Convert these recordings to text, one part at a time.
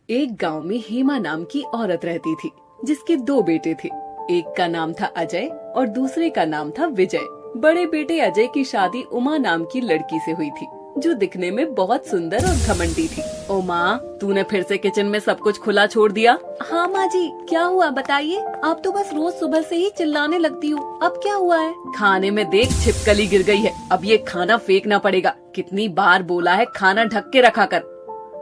एक गांव में हेमा नाम की औरत रहती थी, जिसके दो बेटे थे। एक का नाम था अजय और दूसरे का नाम था विजय। बड़े बेटे अजय की शादी उमा नाम की लड़की से हुई थी, जो दिखने में बहुत सुंदर और घमंडी थी। ओ माँ, तूने फिर से किचन में सब कुछ खुला छोड़ दिया? हाँ माँ जी, क्या हुआ बताइए। आप तो बस रोज सुबह से ही चिल्लाने लगती हो, अब क्या हुआ है? खाने में देख छिपकली गिर गई है, अब ये खाना फेंकना पड़ेगा। कितनी बार बोला है खाना ढक के रखा कर।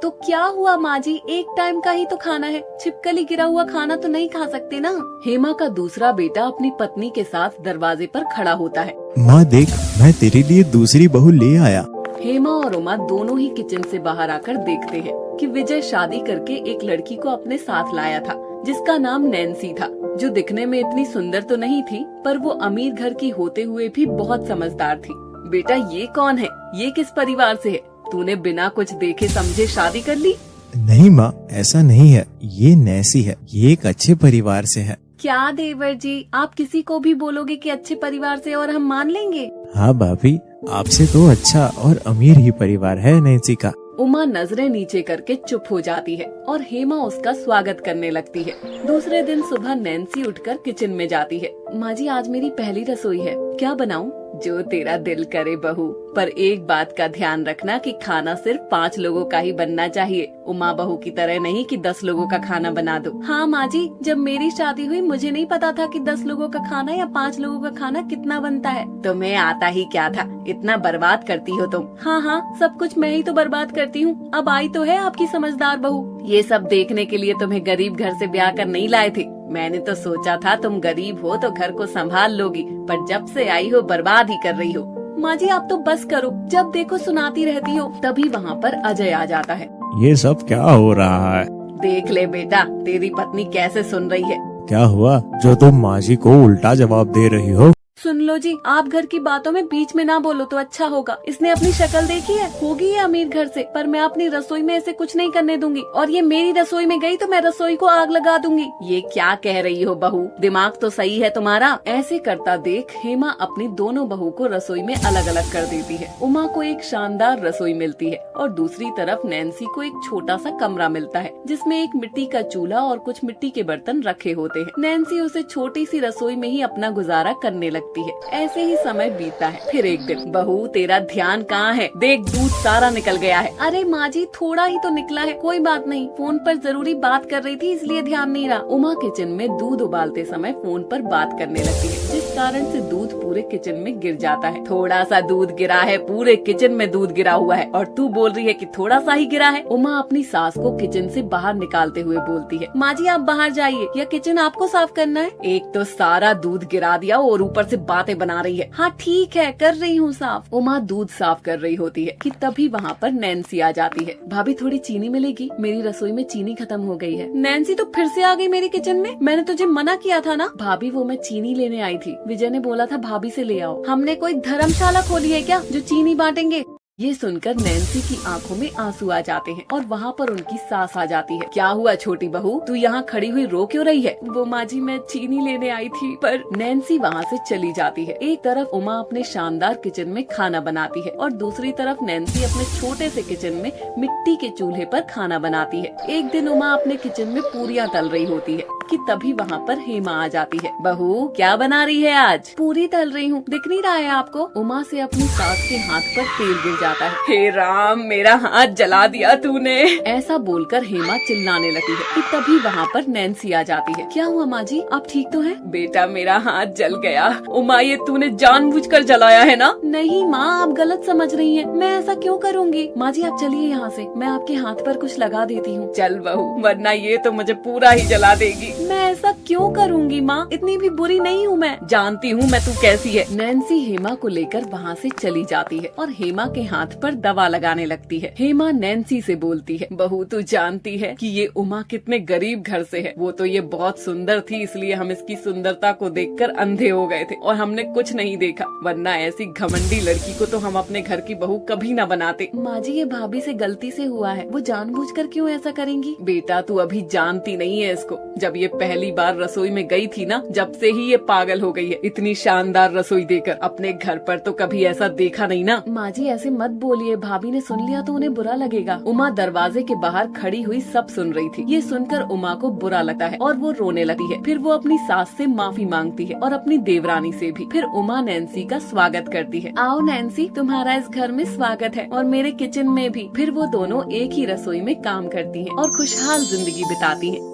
तो क्या हुआ माँ जी, एक टाइम का ही तो खाना है, छिपकली गिरा हुआ खाना तो नहीं खा सकते ना। हेमा का दूसरा बेटा अपनी पत्नी के साथ दरवाजे पर खड़ा होता है। माँ देख, मैं तेरे लिए दूसरी बहू ले आया। हेमा और उमा दोनों ही किचन से बाहर आकर देखते हैं कि विजय शादी करके एक लड़की को अपने साथ लाया था, जिसका नाम नैन्सी था, जो दिखने में इतनी सुंदर तो नहीं थी, पर वो अमीर घर की होते हुए भी बहुत समझदार थी। बेटा, ये कौन है? ये किस परिवार से है? तूने बिना कुछ देखे समझे शादी कर ली? नहीं माँ, ऐसा नहीं है। ये नैसी है, ये एक अच्छे परिवार से है। क्या देवर जी, आप किसी को भी बोलोगे कि अच्छे परिवार से और हम मान लेंगे? हाँ भाभी, आपसे तो अच्छा और अमीर ही परिवार है नैन्सी का। उमा नजरें नीचे करके चुप हो जाती है और हेमा उसका स्वागत करने लगती है। दूसरे दिन सुबह नैन्सी उठकर किचन में जाती है। माँ जी, आज मेरी पहली रसोई है, क्या बनाऊं? जो तेरा दिल करे बहू, पर एक बात का ध्यान रखना कि खाना सिर्फ 5 लोगों का ही बनना चाहिए। उमा बहू की तरह नहीं कि 10 लोगों का खाना बना दो। हाँ माँ जी, जब मेरी शादी हुई मुझे नहीं पता था कि 10 लोगों का खाना या 5 लोगों का खाना कितना बनता है। तुम्हें आता ही क्या था, इतना बर्बाद करती हो तुम। हाँ, सब कुछ मैं ही तो बर्बाद करती हूँ। अब आई तो है आपकी समझदार बहू। ये सब देखने के लिए तुम्हें गरीब घर से ब्याह कर नहीं लाए थे। मैंने तो सोचा था तुम गरीब हो तो घर को संभाल लोगी, पर जब से आई हो बर्बाद ही कर रही हो। माँ जी, आप तो बस करो, जब देखो सुनाती रहती हो। तभी वहाँ पर अजय आ जाता है। ये सब क्या हो रहा है? देख ले बेटा, तेरी पत्नी कैसे सुन रही है। क्या हुआ जो तुम माँ जी को उल्टा जवाब दे रही हो? सुन लो जी, आप घर की बातों में बीच में ना बोलो तो अच्छा होगा। इसने अपनी शक्ल देखी है, होगी ये अमीर घर से, पर मैं अपनी रसोई में ऐसे कुछ नहीं करने दूंगी। और ये मेरी रसोई में गई तो मैं रसोई को आग लगा दूंगी। ये क्या कह रही हो बहू? दिमाग तो सही है तुम्हारा। ऐसे करता देख हेमा अपनी दोनों बहू को रसोई में अलग अलग कर देती है। उमा को एक शानदार रसोई मिलती है और दूसरी तरफ नैन्सी को एक छोटा सा कमरा मिलता है, जिसमें एक मिट्टी का चूल्हा और कुछ मिट्टी के बर्तन रखे होते हैं। नैन्सी उसे छोटी सी रसोई में ही अपना गुजारा करने लगती है। ऐसे ही समय बीतता है। फिर एक दिन, बहू तेरा ध्यान कहाँ है? देख, दूध सारा निकल गया है। अरे माँ जी, थोड़ा ही तो निकला है, कोई बात नहीं। फोन पर जरूरी बात कर रही थी इसलिए ध्यान नहीं रहा। उमा किचन में दूध उबालते समय फोन पर बात करने लगती है, जिस कारण से दूध पूरे किचन में गिर जाता है। थोड़ा सा दूध गिरा है, पूरे किचन में दूध गिरा हुआ है, और तू बोल रही है कि थोड़ा सा ही गिरा है। उमा अपनी सास को किचन से बाहर निकालते हुए बोलती है, माँ जी आप बाहर जाइए, या किचन आपको साफ करना है? एक तो सारा दूध गिरा दिया और ऊपर से बातें बना रही है। हाँ ठीक है, कर रही हूँ साफ। उमा दूध साफ कर रही होती है कि तभी वहाँ पर नैन्सी आ जाती है। भाभी, थोड़ी चीनी मिलेगी? मेरी रसोई में चीनी खत्म हो गई है। नैन्सी तो फिर से आ गई मेरी किचन में, मैंने तुझे मना किया था ना। भाभी, वो मैं चीनी लेने आई थी, विजय ने बोला था भाभी से ले आओ। हमने कोई धर्मशाला खोली है क्या जो चीनी बांटेंगे? ये सुनकर नैन्सी की आंखों में आंसू आ जाते हैं और वहाँ पर उनकी सास आ जाती है। क्या हुआ छोटी बहू, तू यहाँ खड़ी हुई रो क्यों रही है? वो माँ जी, मैं चीनी लेने आई थी, पर नैन्सी वहाँ से चली जाती है। एक तरफ उमा अपने शानदार किचन में खाना बनाती है और दूसरी तरफ नैन्सी अपने छोटे से किचन में मिट्टी के चूल्हे पर खाना बनाती है। एक दिन उमा अपने किचन में पूरियाँ तल रही होती है कि तभी वहाँ पर हेमा आ जाती है। बहू, क्या बना रही है आज? पूरी तल रही हूँ, दिख नहीं रहा है आपको? उमा से अपनी सास के हाथ पर तेल गिर जाता है। हे राम, मेरा हाथ जला दिया तूने। ऐसा बोलकर हेमा चिल्लाने लगती है कि तभी वहाँ पर नैन्सी आ जाती है। क्या हुआ माँ जी, आप ठीक तो हैं? बेटा, मेरा हाथ जल गया। उमा, ये तूने जानबूझकर जलाया है ना? नहीं माँ, आप गलत समझ रही हैं। मैं ऐसा क्यों करूँगी? माँ जी आप चलिए यहाँ से, मैं आपके हाथ पर कुछ लगा देती हूँ। चल बहू, वरना ये तो मुझे पूरा ही जला देगी। मैं ऐसा क्यों करूँगी माँ, इतनी भी बुरी नहीं हूँ मैं। जानती हूँ मैं तू कैसी है। नैन्सी हेमा को लेकर वहाँ से चली जाती है और हेमा के हाथ पर दवा लगाने लगती है। हेमा नैन्सी से बोलती है, बहू तू जानती है कि ये उमा कितने गरीब घर से है। वो तो ये बहुत सुंदर थी, इसलिए हम इसकी सुंदरता को देखकर अंधे हो गए थे और हमने कुछ नहीं देखा, वरना ऐसी घमंडी लड़की को तो हम अपने घर की बहू कभी न बनाते। माँ जी, ये भाभी से गलती से हुआ है, वो जानबूझकर क्यों ऐसा करेंगी? बेटा, तू अभी जानती नहीं है इसको। जब ये पहली पहली बार रसोई में गई थी ना, जब से ही ये पागल हो गई है। इतनी शानदार रसोई देकर अपने घर पर तो कभी ऐसा देखा नहीं ना। माँ जी ऐसे मत बोलिए, भाभी ने सुन लिया तो उन्हें बुरा लगेगा। उमा दरवाजे के बाहर खड़ी हुई सब सुन रही थी। ये सुनकर उमा को बुरा लगता है और वो रोने लगती है। फिर वो अपनी सास से माफी मांगती है और अपनी देवरानी से भी। फिर उमा नैन्सी का स्वागत करती है। आओ नैन्सी, तुम्हारा इस घर में स्वागत है और मेरे किचन में भी। फिर वो दोनों एक ही रसोई में काम करती हैं और खुशहाल जिंदगी बिताती हैं।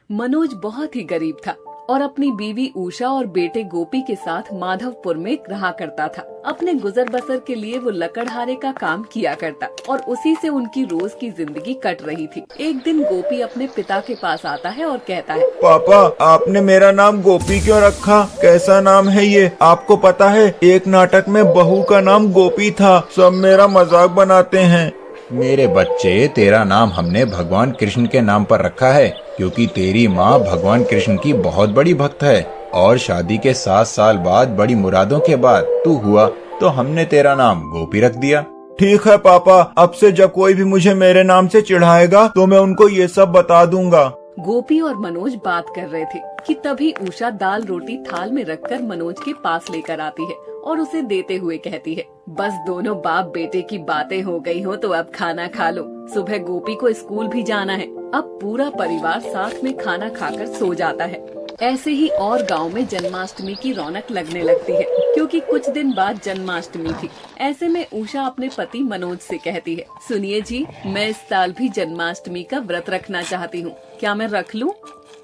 मनोज बहुत ही गरीब था और अपनी बीवी उषा और बेटे गोपी के साथ माधवपुर में रहा करता था। अपने गुजर बसर के लिए वो लकड़हारे का काम किया करता और उसी से उनकी रोज की जिंदगी कट रही थी। एक दिन गोपी अपने पिता के पास आता है और कहता है, पापा, आपने मेरा नाम गोपी क्यों रखा? कैसा नाम है ये? आपको पता है एक नाटक में बहू का नाम गोपी था। सब मेरा मजाक बनाते हैं। मेरे बच्चे, तेरा नाम हमने भगवान कृष्ण के नाम पर रखा है क्योंकि तेरी माँ भगवान कृष्ण की बहुत बड़ी भक्त है और शादी के 7 साल बाद बड़ी मुरादों के बाद तू हुआ तो हमने तेरा नाम गोपी रख दिया। ठीक है पापा, अब से जब कोई भी मुझे मेरे नाम से चिढ़ाएगा तो मैं उनको ये सब बता दूंगा। गोपी और मनोज बात कर रहे थे कि तभी उषा दाल रोटी थाल में रखकर मनोज के पास लेकर आती है और उसे देते हुए कहती है, बस दोनों बाप बेटे की बातें हो गई हो तो अब खाना खा लो। सुबह गोपी को स्कूल भी जाना है। अब पूरा परिवार साथ में खाना खाकर सो जाता है। ऐसे ही और गांव में जन्माष्टमी की रौनक लगने लगती है क्योंकि कुछ दिन बाद जन्माष्टमी थी। ऐसे में उषा अपने पति मनोज से कहती है, सुनिए जी, मैं इस साल भी जन्माष्टमी का व्रत रखना चाहती हूँ, क्या मैं रख लूँ?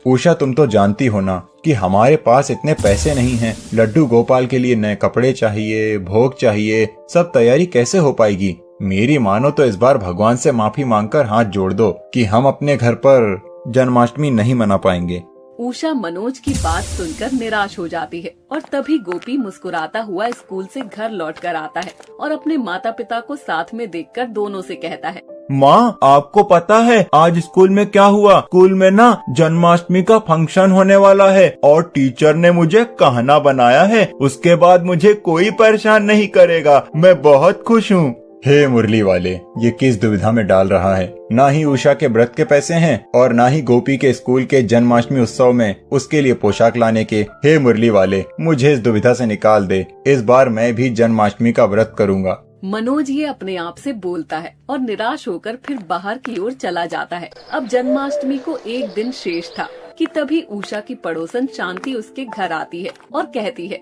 उषा, तुम तो जानती हो ना कि हमारे पास इतने पैसे नहीं हैं। लड्डू गोपाल के लिए नए कपड़े चाहिए, भोग चाहिए, सब तैयारी कैसे हो पाएगी? मेरी मानो तो इस बार भगवान से माफी मांगकर हाथ जोड़ दो कि हम अपने घर पर जन्माष्टमी नहीं मना पाएंगे। उषा मनोज की बात सुनकर निराश हो जाती है और तभी गोपी मुस्कुराता हुआ स्कूल से घर लौटकर आता है और अपने माता पिता को साथ में देखकर दोनों से कहता है, माँ, आपको पता है आज स्कूल में क्या हुआ? स्कूल में ना जन्माष्टमी का फंक्शन होने वाला है और टीचर ने मुझे कहना बनाया है। उसके बाद मुझे कोई परेशान नहीं करेगा। मैं बहुत खुश हूँ। हे मुरली वाले, ये किस दुविधा में डाल रहा है? ना ही उषा के व्रत के पैसे हैं और ना ही गोपी के स्कूल के जन्माष्टमी उत्सव में उसके लिए पोशाक लाने के। हे मुरली वाले, मुझे इस दुविधा से निकाल दे। इस बार मैं भी जन्माष्टमी का व्रत करूँगा। मनोज ये अपने आप से बोलता है और निराश होकर फिर बाहर की ओर चला जाता है। अब जन्माष्टमी को एक दिन शेष था कि तभी उषा की पड़ोसन शांति उसके घर आती है और कहती है,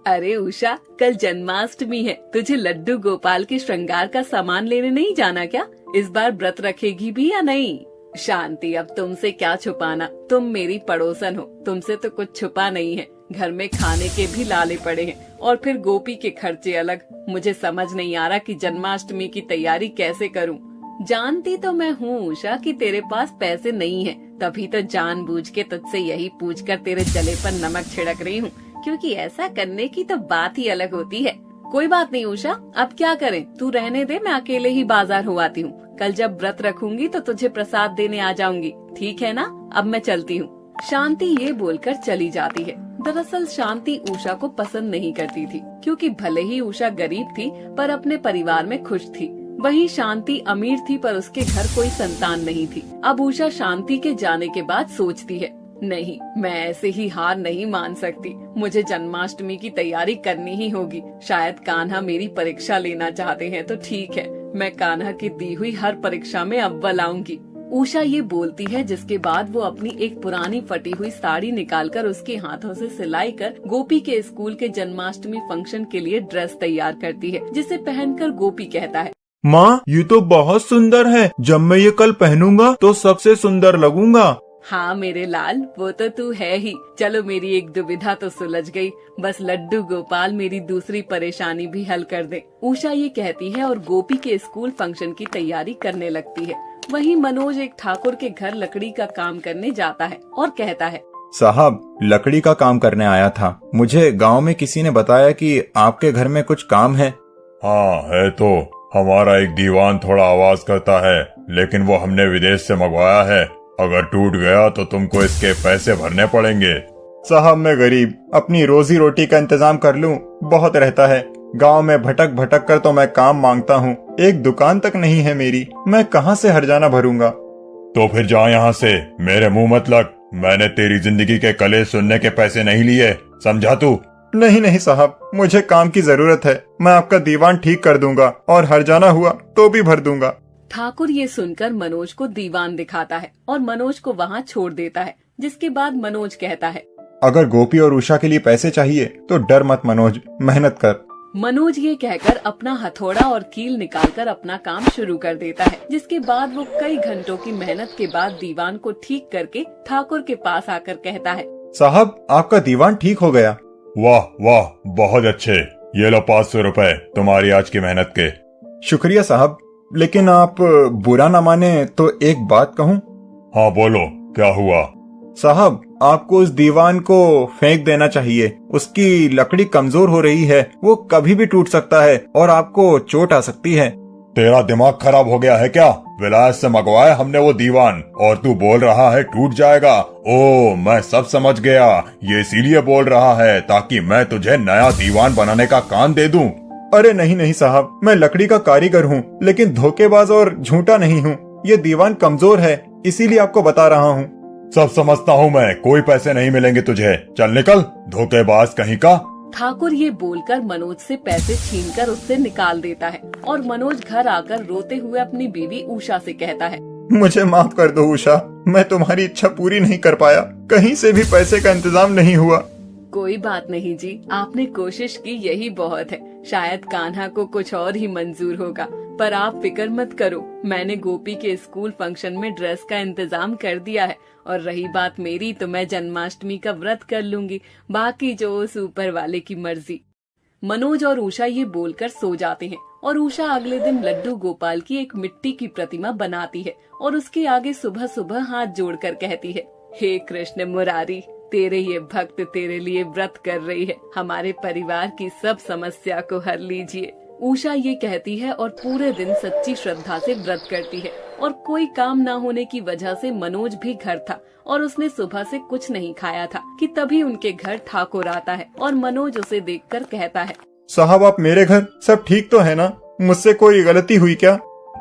अरे उषा, कल जन्माष्टमी है, तुझे लड्डू गोपाल के श्रृंगार का सामान लेने नहीं जाना क्या? इस बार व्रत रखेगी भी या नहीं? शांति, अब तुमसे क्या छुपाना, तुम मेरी पड़ोसन हो, तुमसे तो कुछ छुपा नहीं है। घर में खाने के भी लाले पड़े हैं और फिर गोपी के खर्चे अलग। मुझे समझ नहीं आ रहा कि जन्माष्टमी की तैयारी कैसे करूं। जानती तो मैं हूँ उषा कि तेरे पास पैसे नहीं है, तभी तो जानबूझ के तुझसे यही पूछकर तेरे जले पर नमक छिड़क रही हूँ, क्योंकि ऐसा करने की तो बात ही अलग होती है। कोई बात नहीं उषा, अब क्या करें, तू रहने दे, मैं अकेले ही बाजार हो आती हूँ। कल जब व्रत रखूंगी तो तुझे प्रसाद देने आ जाऊंगी, ठीक है ना? अब मैं चलती हूँ। शांति ये बोलकर चली जाती है। दरअसल शांति उषा को पसंद नहीं करती थी क्योंकि भले ही उषा गरीब थी पर अपने परिवार में खुश थी। वहीं शांति अमीर थी पर उसके घर कोई संतान नहीं थी। अब उषा शांति के जाने के बाद सोचती है, नहीं, मैं ऐसे ही हार नहीं मान सकती। मुझे जन्माष्टमी की तैयारी करनी ही होगी। शायद कान्हा मेरी परीक्षा लेना चाहते हैं तो ठीक है, मैं कान्हा की दी हुई हर परीक्षा में अव्वल आऊंगी। उषा ये बोलती है, जिसके बाद वो अपनी एक पुरानी फटी हुई साड़ी निकालकर उसके हाथों से सिलाई कर गोपी के स्कूल के जन्माष्टमी फंक्शन के लिए ड्रेस तैयार करती है, जिसे पहनकर गोपी कहता है, माँ, ये तो बहुत सुंदर है। जब मैं ये कल पहनूंगा तो सबसे सुंदर लगूंगा। हाँ मेरे लाल, वो तो तू है ही। चलो, मेरी एक दुविधा तो सुलझ गई। बस लड्डू गोपाल मेरी दूसरी परेशानी भी हल कर दे। उषा ये कहती है और गोपी के स्कूल फंक्शन की तैयारी करने लगती है। वहीं मनोज एक ठाकुर के घर लकड़ी का काम करने जाता है और कहता है, साहब, लकड़ी का काम करने आया था। मुझे गांव में किसी ने बताया कि आपके घर में कुछ काम है। हाँ है तो। हमारा एक दीवान थोड़ा आवाज करता है, लेकिन वो हमने विदेश से मंगवाया है। अगर टूट गया तो तुमको इसके पैसे भरने पड़ेंगे। साहब, मैं गरीब, अपनी रोजी रोटी का इंतजाम कर लूं, बहुत रहता है। गांव में भटक भटक कर तो मैं काम मांगता हूँ, एक दुकान तक नहीं है मेरी। मैं कहाँ से हर्जाना भरूंगा? तो फिर जा यहाँ से, मेरे मुंह मत लग। मैंने तेरी जिंदगी के कलेश सुनने के पैसे नहीं लिए, समझा तू? नहीं नहीं साहब, मुझे काम की जरूरत है। मैं आपका दीवान ठीक कर दूंगा और हर्जाना हुआ तो भी भर दूंगा। ठाकुर ये सुनकर मनोज को दीवान दिखाता है और मनोज को वहाँ छोड़ देता है, जिसके बाद मनोज कहता है, अगर गोपी और उषा के लिए पैसे चाहिए तो डर मत मनोज, मेहनत कर। मनोज ये कहकर अपना हथौड़ा और कील निकालकर अपना काम शुरू कर देता है, जिसके बाद वो कई घंटों की मेहनत के बाद दीवान को ठीक करके ठाकुर के पास आकर कहता है, साहब आपका दीवान ठीक हो गया। वाह वाह, बहुत अच्छे। ये लो 500 रुपए तुम्हारी आज की मेहनत के। शुक्रिया साहब, लेकिन आप बुरा न माने तो एक बात कहूँ? हाँ बोलो, क्या हुआ? साहब आपको उस दीवान को फेंक देना चाहिए। उसकी लकड़ी कमजोर हो रही है, वो कभी भी टूट सकता है और आपको चोट आ सकती है। तेरा दिमाग खराब हो गया है क्या? विलायत से मंगवाया हमने वो दीवान और तू बोल रहा है टूट जाएगा। ओ, मैं सब समझ गया। ये इसीलिए बोल रहा है ताकि मैं तुझे नया दीवान बनाने का काम दे दूं। अरे नहीं नहीं साहब, मैं लकड़ी का कारीगर हूँ, लेकिन धोखेबाज और झूठा नहीं हूँ। ये दीवान कमजोर है, इसीलिए आपको बता रहा हूँ। सब समझता हूँ मैं, कोई पैसे नहीं मिलेंगे तुझे। चल निकल, धोखेबाज कहीं का। ठाकुर ये बोलकर मनोज से पैसे छीनकर उससे निकाल देता है और मनोज घर आकर रोते हुए अपनी बीवी उषा से कहता है, मुझे माफ कर दो उषा, मैं तुम्हारी इच्छा पूरी नहीं कर पाया। कहीं से भी पैसे का इंतजाम नहीं हुआ। कोई बात नहीं जी, आपने कोशिश की यही बहुत है। शायद कान्हा को कुछ और ही मंजूर होगा, पर आप फिक्र मत करो। मैंने गोपी के स्कूल फंक्शन में ड्रेस का इंतजाम कर दिया है और रही बात मेरी, तो मैं जन्माष्टमी का व्रत कर लूंगी। बाकी जो उस ऊपर वाले की मर्जी। मनोज और उषा ये बोलकर सो जाते हैं और उषा अगले दिन लड्डू गोपाल की एक मिट्टी की प्रतिमा बनाती है और उसके आगे सुबह सुबह हाथ जोड़कर कहती है, हे कृष्ण मुरारी, तेरे ये भक्त तेरे लिए व्रत कर रही है। हमारे परिवार की सब समस्या को हर लीजिए। उषा ये कहती है और पूरे दिन सच्ची श्रद्धा से व्रत करती है। और कोई काम ना होने की वजह से मनोज भी घर था और उसने सुबह से कुछ नहीं खाया था कि तभी उनके घर ठाकुर आता है और मनोज उसे देखकर कहता है, साहब आप मेरे घर, सब ठीक तो है ना? मुझसे कोई गलती हुई क्या?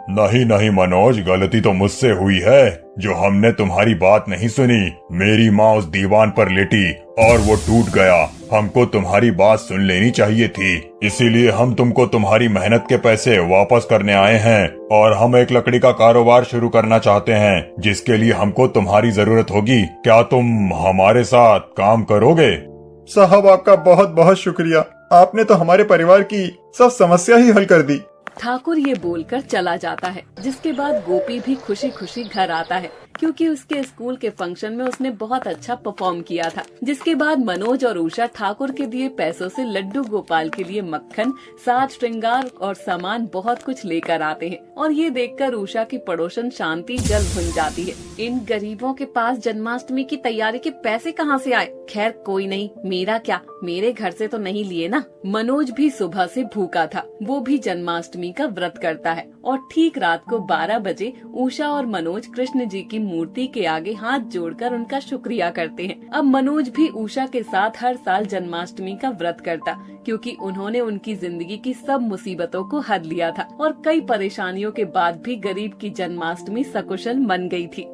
नहीं नहीं मनोज, गलती तो मुझसे हुई है जो हमने तुम्हारी बात नहीं सुनी। मेरी माँ उस दीवान पर लेटी और वो टूट गया। हमको तुम्हारी बात सुन लेनी चाहिए थी, इसीलिए हम तुमको तुम्हारी मेहनत के पैसे वापस करने आए हैं और हम एक लकड़ी का कारोबार शुरू करना चाहते हैं, जिसके लिए हमको तुम्हारी जरूरत होगी। क्या तुम हमारे साथ काम करोगे? साहब आपका बहुत बहुत शुक्रिया, आपने तो हमारे परिवार की सब समस्या ही हल कर दी। ठाकुर ये बोलकर चला जाता है, जिसके बाद गोपी भी खुशी खुशी घर आता है क्योंकि उसके स्कूल के फंक्शन में उसने बहुत अच्छा परफॉर्म किया था। जिसके बाद मनोज और उषा ठाकुर के दिए पैसों से लड्डू गोपाल के लिए मक्खन, साज श्रृंगार और सामान बहुत कुछ लेकर आते हैं और ये देखकर उषा की पड़ोसन शांति जल भुन जाती है। इन गरीबों के पास जन्माष्टमी की तैयारी के पैसे कहाँ से आए? खैर कोई नहीं, मेरा क्या, मेरे घर से तो नहीं लिए ना। मनोज भी सुबह से भूखा था, वो भी जन्माष्टमी का व्रत करता है और ठीक रात को 12 बजे उषा और मनोज कृष्ण जी की मूर्ति के आगे हाथ जोड़कर उनका शुक्रिया करते हैं। अब मनोज भी उषा के साथ हर साल जन्माष्टमी का व्रत करता, क्योंकि उन्होंने उनकी जिंदगी की सब मुसीबतों को हर लिया था और कई परेशानियों के बाद भी गरीब की जन्माष्टमी सकुशल मन गई थी।